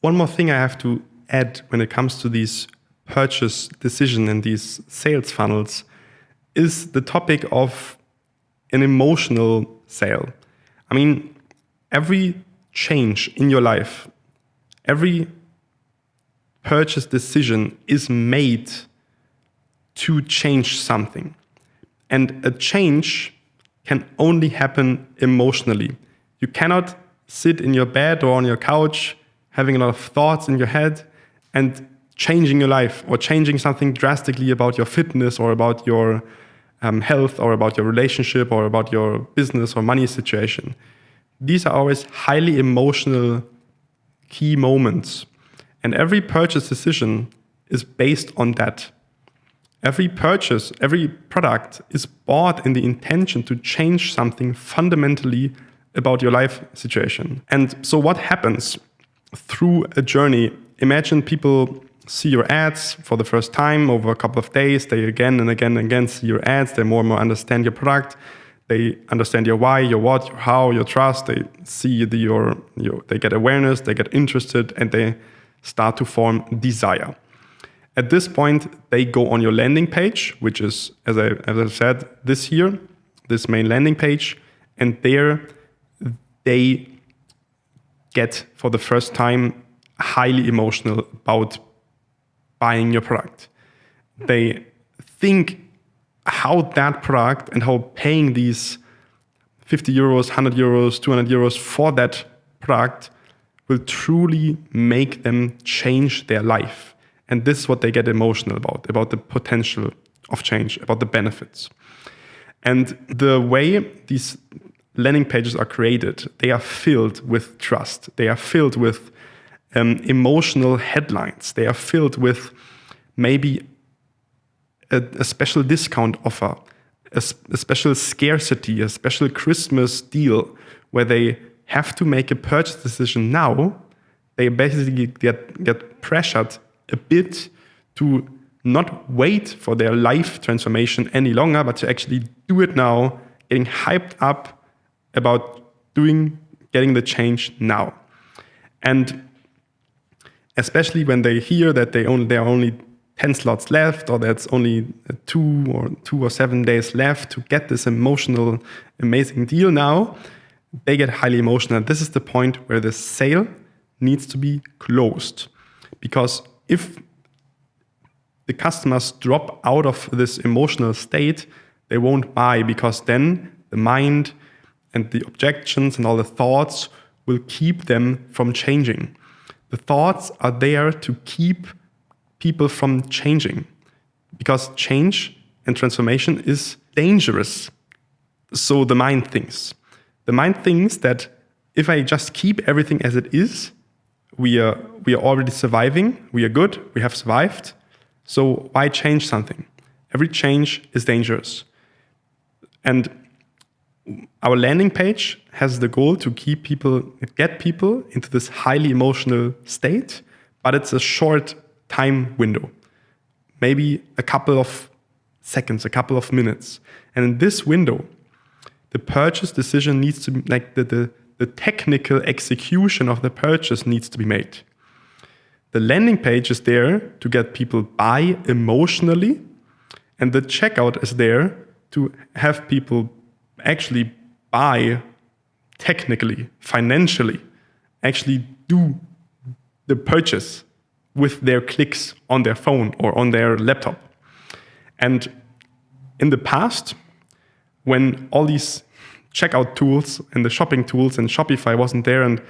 One more thing I have to add when it comes to these purchase decision and these sales funnels is the topic of an emotional sale. I mean, every change in your life, every purchase decision is made to change something. And a change can only happen emotionally. You cannot sit in your bed or on your couch having a lot of thoughts in your head and changing your life or changing something drastically about your fitness or about your health or about your relationship or about your business or money situation. These are always highly emotional key moments. And every purchase decision is based on that. Every purchase, every product is bought in the intention to change something fundamentally about your life situation. And so what happens through a journey? Imagine people see your ads for the first time over a couple of days. They again and again and again see your ads. They more and more understand your product. They understand your why, your what, your how, your trust. They see they get awareness, they get interested, and they start to form desire. At this point, they go on your landing page, which is, as I said, this main landing page, and there they get for the first time highly emotional about buying your product. They think how that product and how paying these 50 euros, 100 euros, 200 euros for that product will truly make them change their life. And this is what they get emotional about the potential of change, about the benefits. And the way these landing pages are created, they are filled with trust. They are filled with emotional headlines. They are filled with maybe a special discount offer, a special scarcity, a special Christmas deal where they have to make a purchase decision now. They basically get pressured a bit to not wait for their life transformation any longer, but to actually do it now, getting hyped up about getting the change now. And especially when they hear that there are only 10 slots left, or that's only 2 or 7 days left to get this emotional, amazing deal now, they get highly emotional. This is the point where the sale needs to be closed. Because if the customers drop out of this emotional state, they won't buy, because then the mind and the objections and all the thoughts will keep them from changing. The thoughts are there to keep people from changing, because change and transformation is dangerous. So the mind thinks. The mind thinks that if I just keep everything as it is, we are already surviving, we are good, we have survived, so why change something? Every change is dangerous. And our landing page has the goal to get people into this highly emotional state, but it's a short time window, maybe a couple of seconds, a couple of minutes. And in this window, the purchase decision needs to be, like the technical execution of the purchase needs to be made. The landing page is there to get people buy emotionally, and the checkout is there to have people actually buy technically, financially, actually do the purchase with their clicks on their phone or on their laptop. And in the past, when all these checkout tools and the shopping tools and Shopify wasn't there, and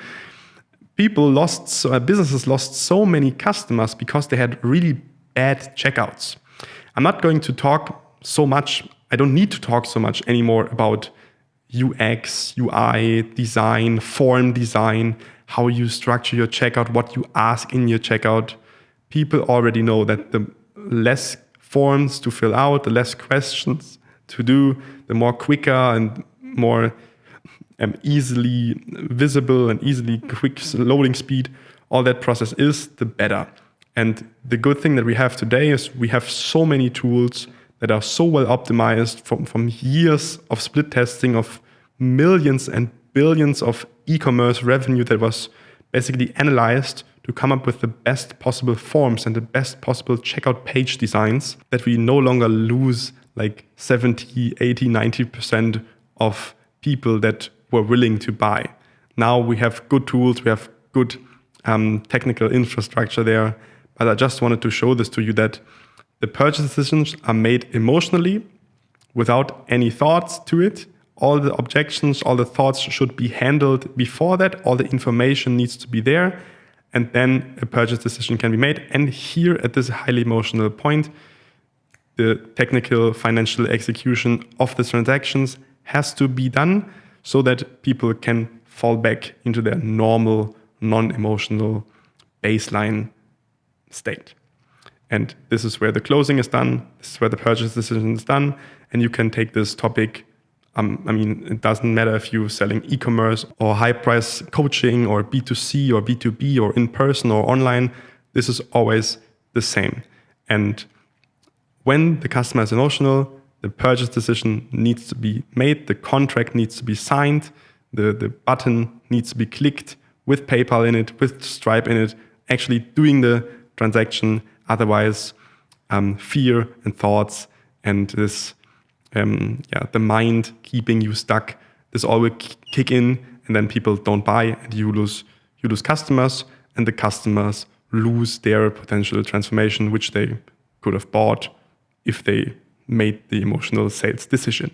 businesses lost so many customers because they had really bad checkouts. I'm not going to talk so much, I don't need to talk so much anymore about UX, UI, design, form design, how you structure your checkout, what you ask in your checkout. People already know that the less forms to fill out, the less questions to do, the more quicker and more easily visible and easily quick loading speed all that process is, the better. And the good thing that we have today is we have so many tools that are so well optimized from years of split testing of millions and billions of e-commerce revenue that was basically analyzed to come up with the best possible forms and the best possible checkout page designs, that we no longer lose like 70, 80, 90% of people that were willing to buy. Now we have good tools, we have good technical infrastructure there, but I just wanted to show this to you, that the purchase decisions are made emotionally without any thoughts to it. All the objections, all the thoughts should be handled before that. All the information needs to be there. And then a purchase decision can be made. And here at this highly emotional point, the technical financial execution of the transactions has to be done so that people can fall back into their normal, non-emotional baseline state. And this is where the closing is done. This is where the purchase decision is done. And you can take this topic. It doesn't matter if you're selling e-commerce or high price coaching or B2C or B2B or in person or online. This is always the same. And when the customer is emotional, the purchase decision needs to be made. The contract needs to be signed. The button needs to be clicked with PayPal in it, with Stripe in it, actually doing the transaction. Otherwise, fear and thoughts and this, the mind keeping you stuck, this all will kick in, and then people don't buy, and you lose customers, and the customers lose their potential transformation, which they could have bought if they made the emotional sales decision.